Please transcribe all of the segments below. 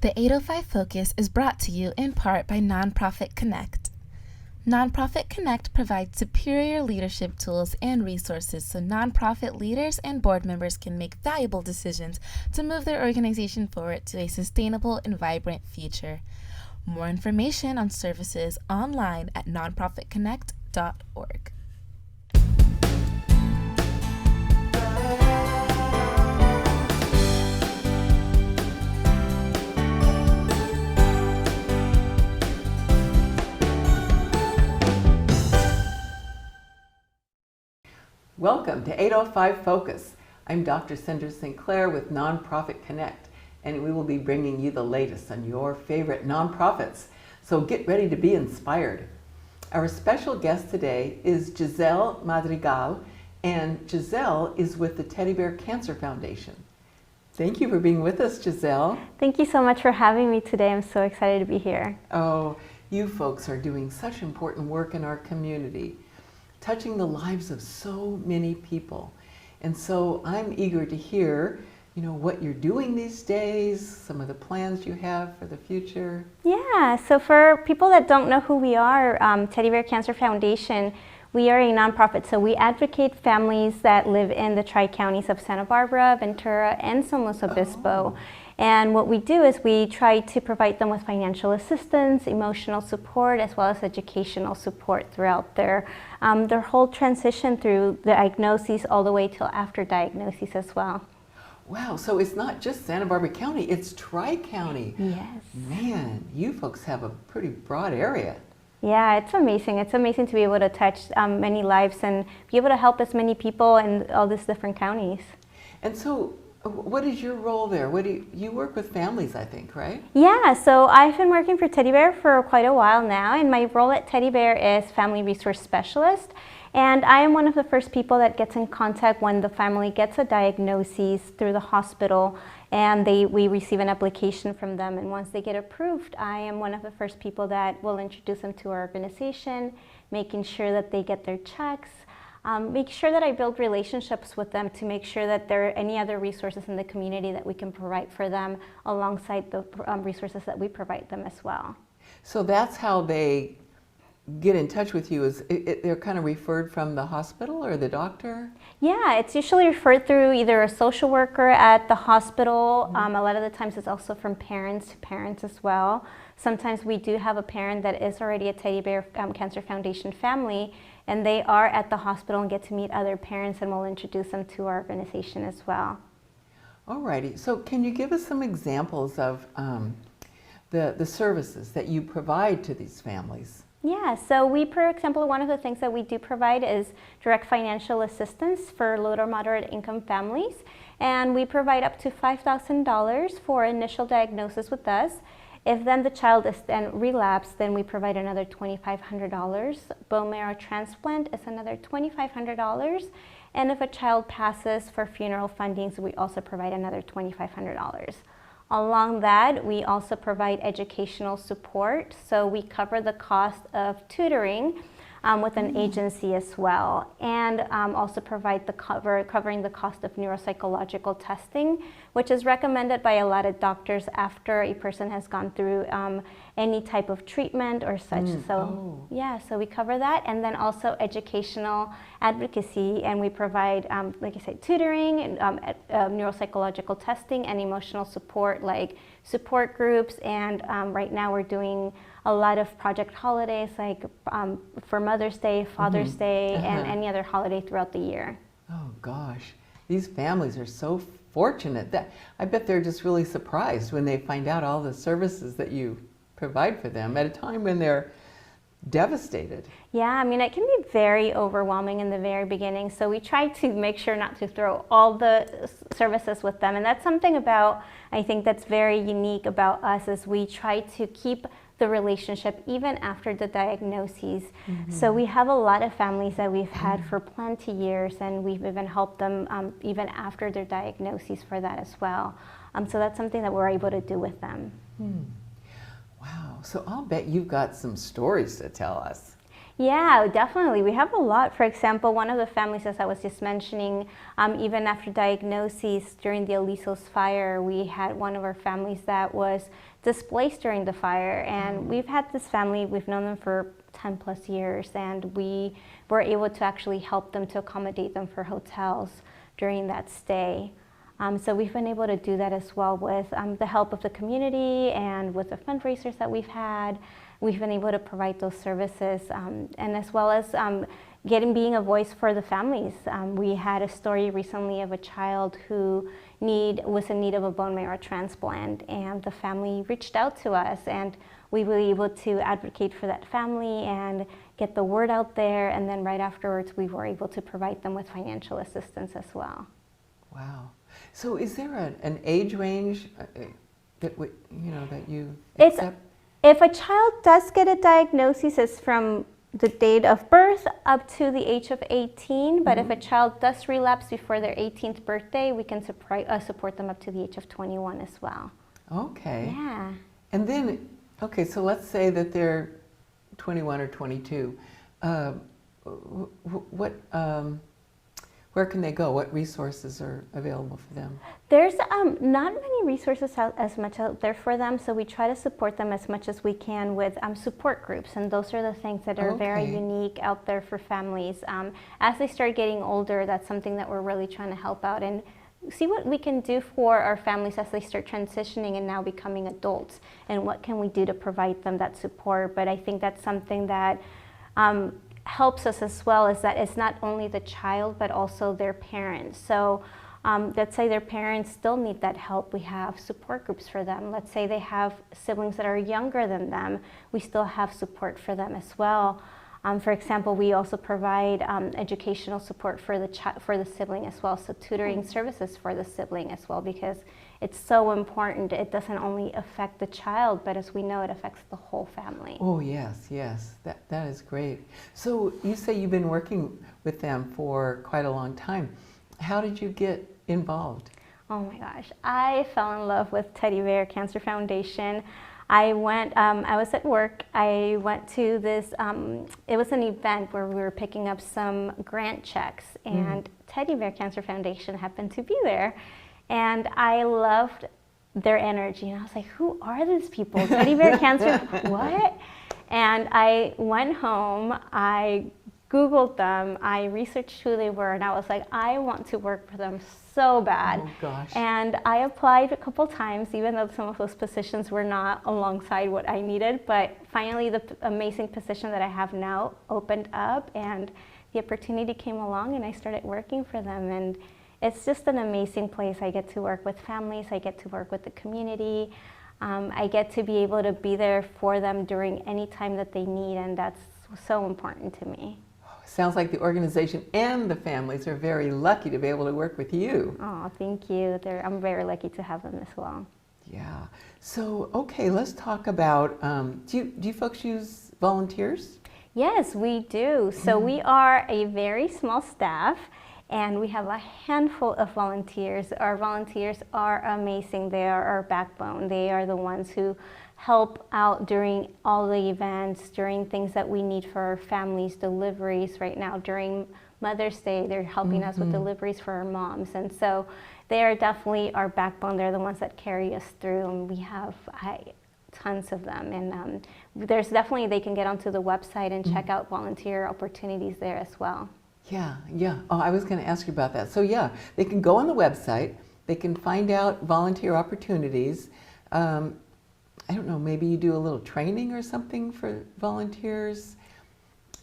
The 805 Focus is brought to you in part by Nonprofit Connect. Nonprofit Connect provides superior leadership tools and resources so nonprofit leaders and board members can make valuable decisions to move their organization forward to a sustainable and vibrant future. More information on services online at nonprofitconnect.org. Welcome to 805 Focus. I'm Dr. Cinder Sinclair with Nonprofit Connect, and we will be bringing you the latest on your favorite nonprofits. So get ready to be inspired. Our special guest today is Giselle Madrigal, and Giselle is with the Teddy Bear Cancer Foundation. Thank you for being with us, Giselle. Thank you so much for having me today. I'm so excited to be here. Oh, you folks are doing such important work in our community, touching the lives of so many people. And so I'm eager to hear, what you're doing these days, some of the plans you have for the future. Yeah, so for people that don't know who we are, Teddy Bear Cancer Foundation, we are a nonprofit. So we advocate families that live in the tri-counties of Santa Barbara, Ventura, and San Luis Obispo. And what we do is we try to provide them with financial assistance, emotional support, as well as educational support throughout their whole transition through the diagnoses all the way till after diagnosis as well. Wow, so it's not just Santa Barbara County, it's Tri-County. Yes. Man, you folks have a pretty broad area. Yeah, it's amazing. It's amazing to be able to touch many lives and be able to help as many people in all these different counties. And so, what is your role there? You work with families, I think, right? Yeah, so I've been working for Teddy Bear for quite a while now, and my role at Teddy Bear is Family Resource Specialist. And I am one of the first people that gets in contact when the family gets a diagnosis through the hospital, and we receive an application from them. And once they get approved, I am one of the first people that will introduce them to our organization, making sure that they get their checks, make sure that I build relationships with them to make sure that there are any other resources in the community that we can provide for them alongside the resources that we provide them as well. So that's how they get in touch with you, they're kind of referred from the hospital or the doctor? Yeah, it's usually referred through either a social worker at the hospital. A lot of the times it's also from parents to parents as well. Sometimes we do have a parent that is already a Teddy Bear Cancer Foundation family, and they are at the hospital and get to meet other parents, and we'll introduce them to our organization as well. Alrighty, so can you give us some examples of the services that you provide to these families? Yeah, so we, for example, one of the things that we do provide is direct financial assistance for low to moderate income families. And we provide up to $5,000 for initial diagnosis with us. If then the child is then relapsed, then we provide another $2,500. Bone marrow transplant is another $2,500. And if a child passes for funeral fundings, we also provide another $2,500. Along that, we also provide educational support. So we cover the cost of tutoring with an agency as well, and also provide covering the cost of neuropsychological testing, which is recommended by a lot of doctors after a person has gone through any type of treatment or such. Yeah, so we cover that, and then also educational advocacy, and we provide, like I said, tutoring, and neuropsychological testing, and emotional support, like support groups. And right now we're doing a lot of project holidays, like for Mother's Day, Father's Day, and any other holiday throughout the year. Oh gosh, these families are so fortunate. That I bet they're just really surprised when they find out all the services that you provide for them at a time when they're devastated. Yeah, I mean, it can be very overwhelming in the very beginning, so we try to make sure not to throw all the services with them. And that's something about, I think that's very unique about us, is we try to keep the relationship even after the diagnoses. So we have a lot of families that we've had for plenty years, and we've even helped them even after their diagnoses for that as well. So that's something that we're able to do with them. Wow, so I'll bet you've got some stories to tell us. Yeah, definitely. We have a lot. For example, one of the families, as I was just mentioning, even after diagnosis during the Alisos fire, we had one of our families that was displaced during the fire. And we've had this family, we've known them for 10 plus years, and we were able to actually help them to accommodate them for hotels during that stay. So we've been able to do that as well with the help of the community and with the fundraisers that we've had. We've been able to provide those services, and as well as being a voice for the families. We had a story recently of a child who was in need of a bone marrow transplant, and the family reached out to us, and we were able to advocate for that family and get the word out there, and then right afterwards we were able to provide them with financial assistance as well. Wow. So is there an age range that you accept? If a child does get a diagnosis, it's from the date of birth up to the age of 18, but if a child does relapse before their 18th birthday, we can support them up to the age of 21 as well. Okay. Yeah. And then, okay, so let's say that they're 21 or 22. Where can they go? What resources are available for them? There's not many resources as much out there for them, so we try to support them as much as we can with support groups, and those are the things that are very unique out there for families. As they start getting older, that's something that we're really trying to help out and see what we can do for our families as they start transitioning and now becoming adults, and what can we do to provide them that support. But I think that's something that helps us as well, is that it's not only the child but also their parents. So let's say their parents still need that help, we have support groups for them. Let's say they have siblings that are younger than them, we still have support for them as well. For example, we also provide educational support for the sibling as well, so tutoring services for the sibling as well, because it's so important. It doesn't only affect the child, but as we know, it affects the whole family. Oh yes, yes, that is great. So you say you've been working with them for quite a long time. How did you get involved? Oh my gosh, I fell in love with Teddy Bear Cancer Foundation. I was at work, I went to this, it was an event where we were picking up some grant checks, and Teddy Bear Cancer Foundation happened to be there. And I loved their energy, and I was like, who are these people? Teddy Bear Cancer, what? And I went home, I Googled them, I researched who they were, and I was like, I want to work for them so bad. Oh gosh. And I applied a couple times, even though some of those positions were not alongside what I needed, but finally the amazing position that I have now opened up, and the opportunity came along, and I started working for them. And it's just an amazing place. I get to work with families, I get to work with the community, I get to be able to be there for them during any time that they need, and that's so important to me. Sounds like the organization and the families are very lucky to be able to work with you. Oh, thank you. I'm very lucky to have them as well. Yeah. So, okay, let's talk about, do you folks use volunteers? Yes, we do. So we are a very small staff, and we have a handful of volunteers. Our volunteers are amazing. They are our backbone. They are the ones who help out during all the events, during things that we need for our families, deliveries right now. During Mother's Day, they're helping us with deliveries for our moms. And so they are definitely our backbone. They're the ones that carry us through, and we have tons of them. And there's definitely, they can get onto the website and check out volunteer opportunities there as well. Yeah, yeah. Oh, I was going to ask you about that. So yeah, they can go on the website, they can find out volunteer opportunities. I don't know, maybe you do a little training or something for volunteers,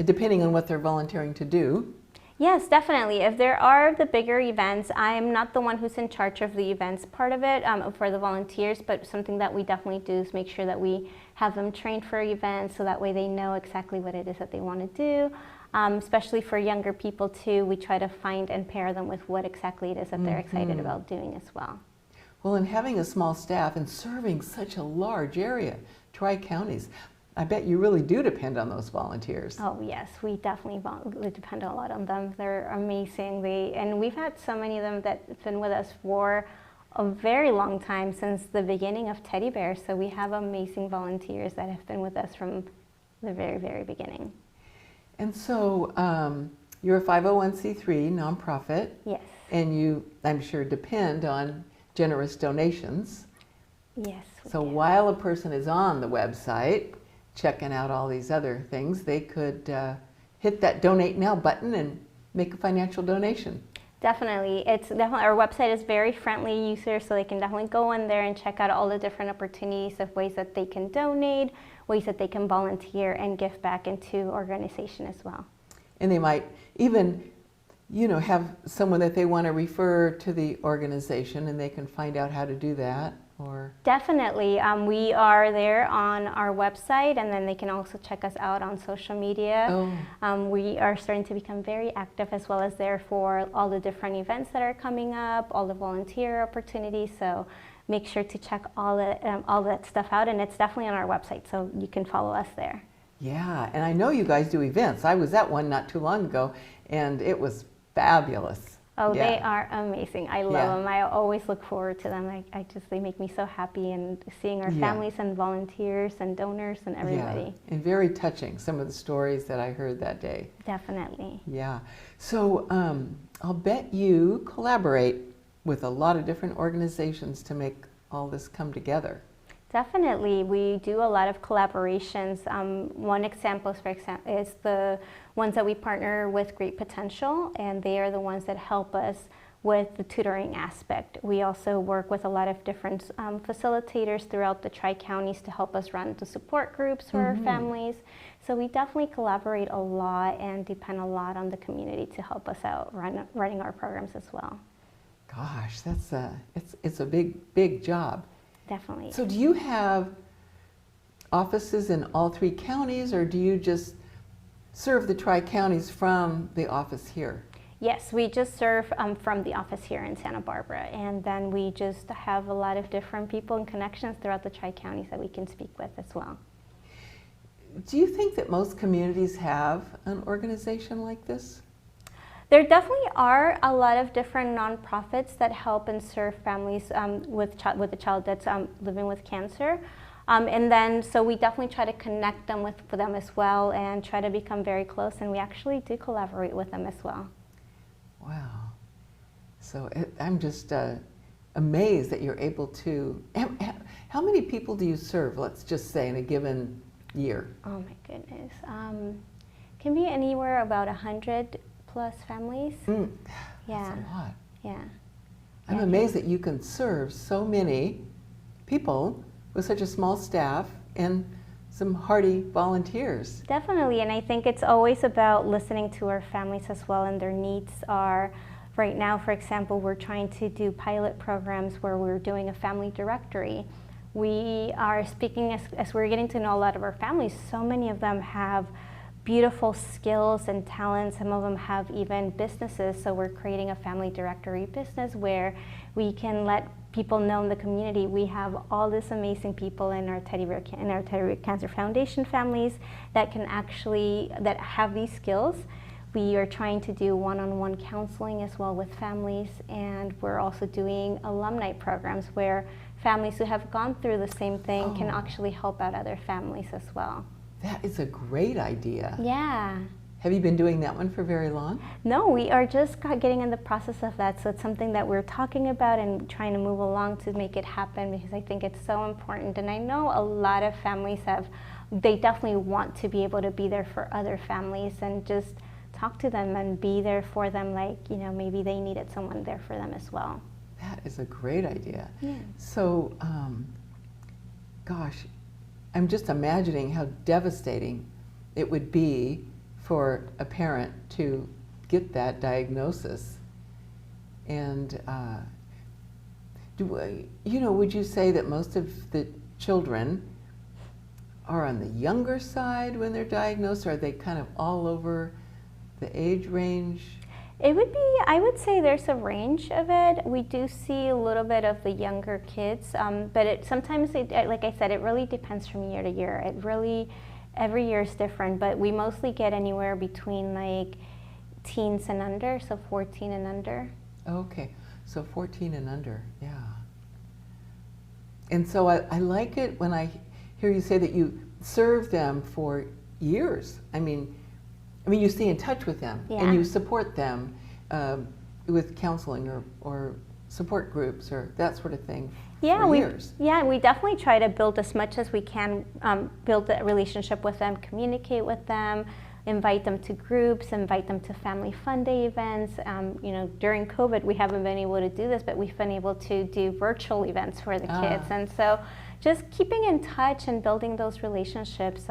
depending on what they're volunteering to do. Yes, definitely. If there are the bigger events, I am not the one who's in charge of the events part of it for the volunteers, but something that we definitely do is make sure that we have them trained for events, so that way they know exactly what it is that they want to do. Especially for younger people too, we try to find and pair them with what exactly it is that they're excited about doing as well. Well, and having a small staff and serving such a large area, Tri-Counties, I bet you really do depend on those volunteers. Oh yes, we definitely depend a lot on them. They're amazing. And we've had so many of them that have been with us for a very long time, since the beginning of Teddy Bear. So we have amazing volunteers that have been with us from the very, very beginning. And so you're a 501c3 nonprofit, Yes. and you, I'm sure, depend on generous donations. Yes. we So do. while a person is on the website checking out all these other things, they could hit that donate now button and make a financial donation. Definitely. It's definitely, our website is very friendly user, so they can definitely go in there and check out all the different opportunities of ways that they can donate, ways that they can volunteer and give back into organization as well. And they might even, you know, have someone that they want to refer to the organization, and they can find out how to do that. Or Definitely. We are there on our website, and then they can also check us out on social media. We are starting to become very active, as well as there for all the different events that are coming up, all the volunteer opportunities. So make sure to check all that stuff out, and it's definitely on our website, so you can follow us there. yeah, and I know you guys do events. I was at one not too long ago, and it was fabulous. Oh, Yeah. they are amazing. I love Yeah. them. I always look forward to them. They make me so happy, and seeing our Yeah. families and volunteers and donors and everybody. Yeah, and very touching, some of the stories that I heard that day. Definitely. Yeah. So I'll bet you collaborate with a lot of different organizations to make all this come together. Definitely, we do a lot of collaborations. One example, is the ones that we partner with Great Potential, and they are the ones that help us with the tutoring aspect. We also work with a lot of different facilitators throughout the Tri-Counties to help us run the support groups for our families. So we definitely collaborate a lot and depend a lot on the community to help us out running our programs as well. Gosh, that's it's a big job. Definitely. So do you have offices in all 3 counties, or do you just serve the Tri-Counties from the office here? Yes, we just serve from the office here in Santa Barbara, and then we just have a lot of different people and connections throughout the Tri-Counties that we can speak with as well. Do you think that most communities have an organization like this? There definitely are a lot of different nonprofits that help and serve families with a child that's living with cancer. And then, so we definitely try to connect them with them as well, and try to become very close, and we actually do collaborate with them as well. Wow. So I'm just amazed that you're able to. How many people do you serve, let's just say, in a given year? Oh my goodness. Can be anywhere about 100+ families. Yeah. Yeah. That's a lot. Yeah. I'm Yeah. amazed that you can serve so many people with such a small staff and some hardy volunteers. Definitely, and I think it's always about listening to our families as well, and their needs are. Right now, for example, we're trying to do pilot programs where we're doing a family directory. We are speaking, as we're getting to know a lot of our families, so many of them have beautiful skills and talents. Some of them have even businesses, so we're creating a family directory business where we can let people know in the community we have all these amazing people in our Teddy Bear Cancer Foundation families that have these skills. We are trying to do one-on-one counseling as well with families, and we're also doing alumni programs where families who have gone through the same thing can actually help out other families as well. That is a great idea. Yeah. Have you been doing that one for very long? No, we are just getting in the process of that, so it's something that we're talking about and trying to move along to make it happen, because I think it's so important. And I know a lot of families they definitely want to be able to be there for other families and just talk to them and be there for them, like, you know, maybe they needed someone there for them as well. That is a great idea. Yeah. So, gosh, I'm just imagining how devastating it would be for a parent to get that diagnosis. And would you say that most of the children are on the younger side when they're diagnosed, or are they kind of all over the age range? It would be, I would say there's a range of it. We do see a little bit of the younger kids, but sometimes, like I said, it really depends from year to year. Every year is different, but we mostly get anywhere between like teens and under, so 14 and under. Okay, so 14 and under, yeah. And so I like it when I hear you say that you serve them for years. I mean, I mean, you stay in touch with them Yeah. and you support them with counseling or support groups or that sort of thing for years. We definitely try to build as much as we can, build the relationship with them, communicate with them, invite them to groups, invite them to family fun day events. You know, during COVID, we haven't been able to do this, but we've been able to do virtual events for the kids. And so just keeping in touch and building those relationships,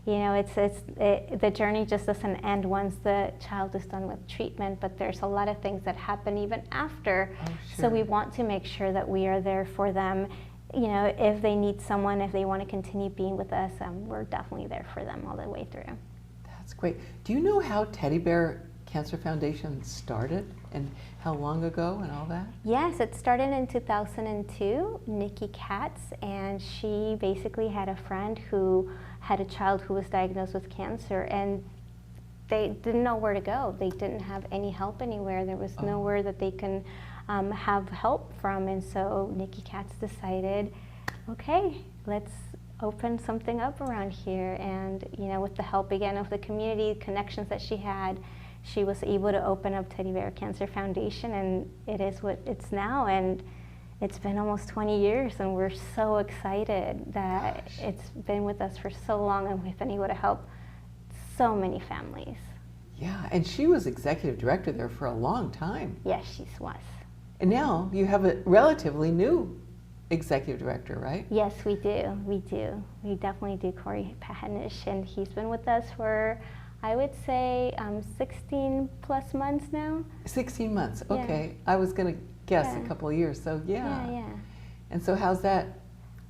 you know, the journey just doesn't end once the child is done with treatment, but there's a lot of things that happen even after. Oh, sure. So we want to make sure that we are there for them. You know, if they need someone, if they want to continue being with us, we're definitely there for them all the way through. That's great. Do you know how Teddy Bear Cancer Foundation started and how long ago and all that? Yes, it started in 2002, Nikki Katz, and she basically had a friend who had a child who was diagnosed with cancer, and they didn't know where to go. They didn't have any help anywhere. There was nowhere that they can have help from, and so Nikki Katz decided, okay, let's open something up around here. And you know, with the help again of the community connections that she had, she was able to open up Teddy Bear Cancer Foundation, and it is what it's now. And it's been almost 20 years, and we're so excited that it's been with us for so long, and we've been able to help so many families. Yeah, and she was executive director there for a long time. Yes, she was. And now you have a relatively new executive director, right? Yes, we do. We do. We definitely do, Corey Pahanish, and he's been with us for, I would say, 16 plus months now. 16 months, Yeah. okay. I was going to guess Yeah. a couple of years, so yeah. Yeah. And so how's that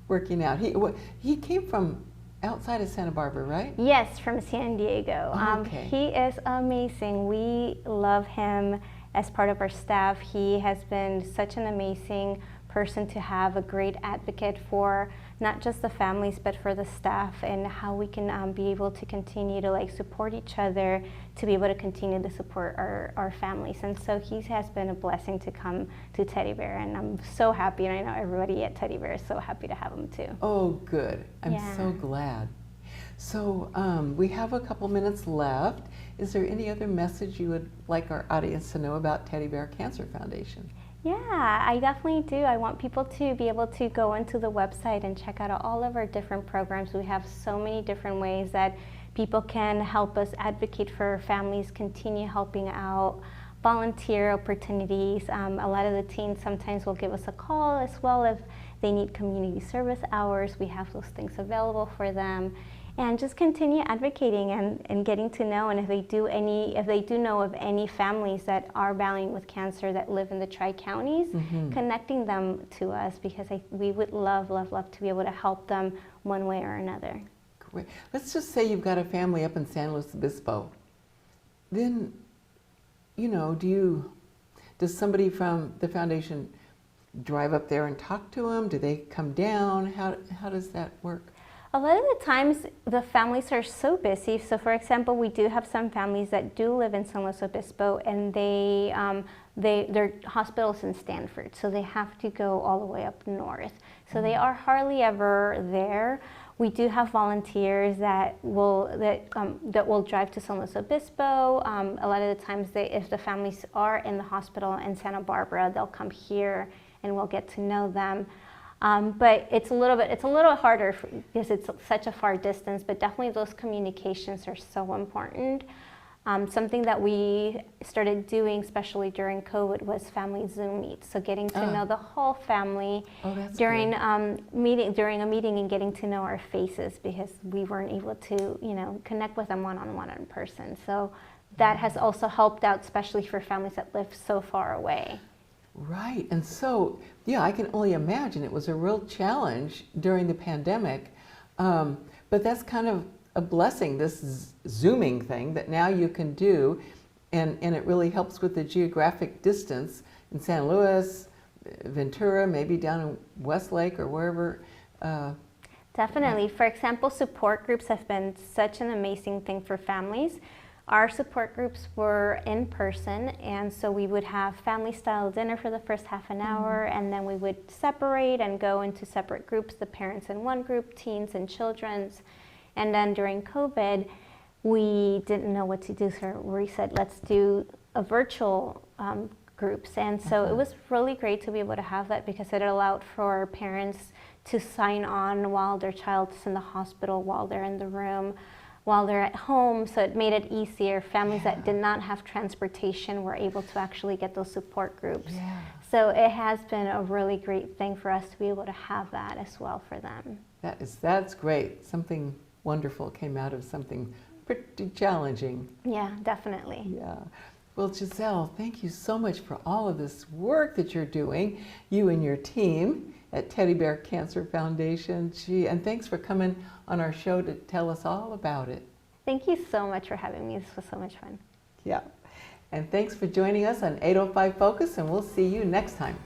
working out? He came from outside of Santa Barbara, right? Yes, from San Diego. Okay. He is amazing. We love him as part of our staff. He has been such an amazing person to have, a great advocate for not just the families but for the staff, and how we can be able to continue to support each other, to be able to continue to support our families. And so he has been a blessing to come to Teddy Bear, and I'm so happy, and I know everybody at Teddy Bear is so happy to have him too. Oh, good. I'm Yeah. so glad. So we have a couple minutes left. Is there any other message you would like our audience to know about Teddy Bear Cancer Foundation? Yeah, I definitely do. I want people to be able to go into the website and check out all of our different programs. We have so many different ways that people can help us advocate for families, continue helping out, volunteer opportunities. A lot of the teens sometimes will give us a call as well if they need community service hours. We have those things available for them. And just continue advocating and getting to know, and if they do know of any families that are battling with cancer that live in the Tri-Counties, connecting them to us, because we would love to be able to help them one way or another. Great. Let's just say you've got a family up in San Luis Obispo. Then, does somebody from the foundation drive up there and talk to them? Do they come down? How does that work? A lot of the times the families are so busy. So for example, we do have some families that do live in San Luis Obispo, and their hospital's in Stanford, so they have to go all the way up north. So they are hardly ever there. We do have volunteers that will drive to San Luis Obispo. A lot of the times, if the families are in the hospital in Santa Barbara, they'll come here and we'll get to know them. But it's a little harder because it's such a far distance, but definitely those communications are so important. Something that we started doing, especially during COVID, was family Zoom meets. So getting to know the whole family during a meeting, and getting to know our faces, because we weren't able to, connect with them one-on-one in person. So that has also helped out, especially for families that live so far away. Right, and so, yeah, I can only imagine it was a real challenge during the pandemic, but that's kind of a blessing, this Zooming thing that now you can do, and it really helps with the geographic distance in San Luis, Ventura, maybe down in Westlake or wherever. Definitely. For example, support groups have been such an amazing thing for families. Our support groups were in person, and so we would have family-style dinner for the first half an hour, and then we would separate and go into separate groups, the parents in one group, teens and children's. And then during COVID, we didn't know what to do, so we said, let's do a virtual groups. And so it was really great to be able to have that, because it allowed for parents to sign on while their child's in the hospital, while they're in the room, while they're at home. So it made it easier. Families that did not have transportation were able to actually get those support groups. So it has been a really great thing for us to be able to have that as well for them. That's great. Something wonderful came out of something pretty challenging. Yeah, definitely. Yeah. Well, Giselle, thank you so much for all of this work that you're doing, you and your team at Teddy Bear Cancer Foundation. And thanks for coming on our show to tell us all about it. Thank you so much for having me. This was so much fun. Yeah. And thanks for joining us on 805 Focus, and we'll see you next time.